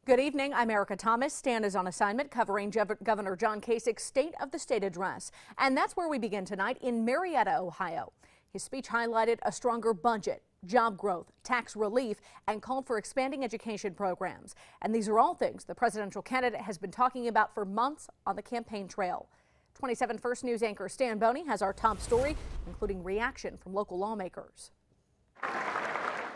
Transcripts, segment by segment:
Good evening. I'm Erica Thomas. Stan is on assignment covering Governor John Kasich's State of the State address. And that's where we begin tonight in Marietta, Ohio. His speech highlighted a stronger budget, job growth, tax relief, and called for expanding education programs. And these are all things the presidential candidate has been talking about for months on the campaign trail. 27 First News anchor Stan Boney has our top story, including reaction from local lawmakers.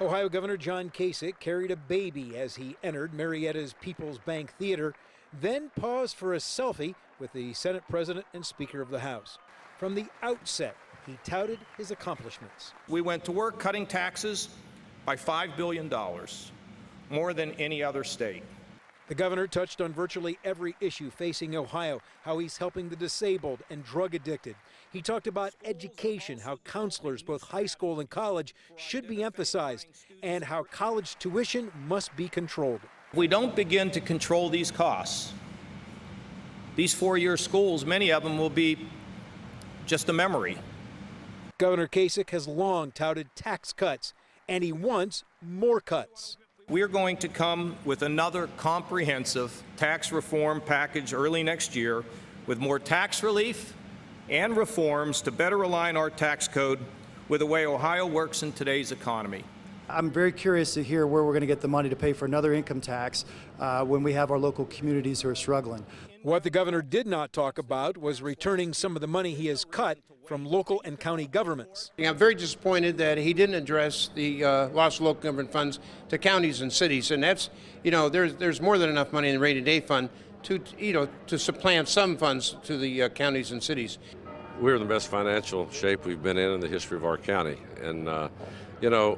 Ohio Governor John Kasich carried a baby as he entered Marietta's People's Bank Theater, then paused for a selfie with the Senate President and Speaker of the House. From the outset, he touted his accomplishments. We went to work cutting taxes by $5 billion, more than any other state. The governor touched on virtually every issue facing Ohio, how he's helping the disabled and drug addicted. He talked about education, how counselors, both high school and college, should be emphasized, and how college tuition must be controlled. If we don't begin to control these costs, these four-year schools, many of them will be just a memory. Governor Kasich has long touted tax cuts, and he wants more cuts. We are going to come with another comprehensive tax reform package early next year with more tax relief and reforms to better align our tax code with the way Ohio works in today's economy. I'm very curious to hear where we're going to get the money to pay for another income tax when we have our local communities who are struggling. What the governor did not talk about was returning some of the money he has cut from local and county governments. I'm very disappointed that he didn't address the lost local government funds to counties and cities, and that's, there's more than enough money in the rainy day fund to supplant some funds to the counties and cities. We're in the best financial shape we've been in the history of our county, and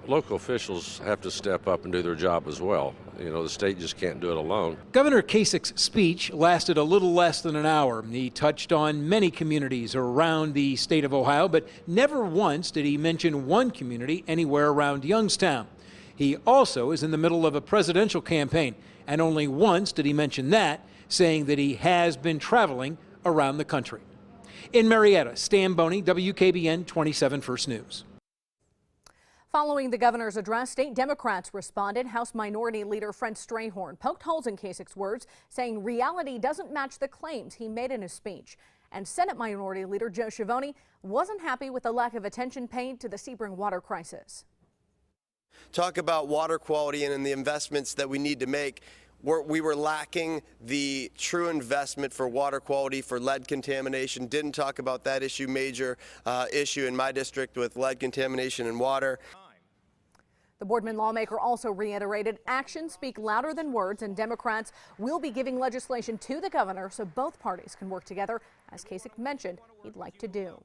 local officials have to step up and do their job as well. The state just can't do it alone. Governor Kasich's speech lasted a little less than an hour. He touched on many communities around the state of Ohio, but never once did he mention one community anywhere around Youngstown. He also is in the middle of a presidential campaign, and only once did he mention that, saying that he has been traveling around the country. In Marietta, Stan Boney, WKBN 27 First News. Following the governor's address, state Democrats responded. House Minority Leader Fred Strayhorn poked holes in Kasich's words, saying reality doesn't match the claims he made in his speech. And Senate Minority Leader Joe Schiavone wasn't happy with the lack of attention paid to the Sebring water crisis. Talk about water quality and the investments that we need to make. We were lacking the true investment for water quality, for lead contamination. Didn't talk about that issue, major issue in my district with lead contamination in water. The Boardman lawmaker also reiterated actions speak louder than words, and Democrats will be giving legislation to the governor so both parties can work together, as Kasich mentioned he'd like to do.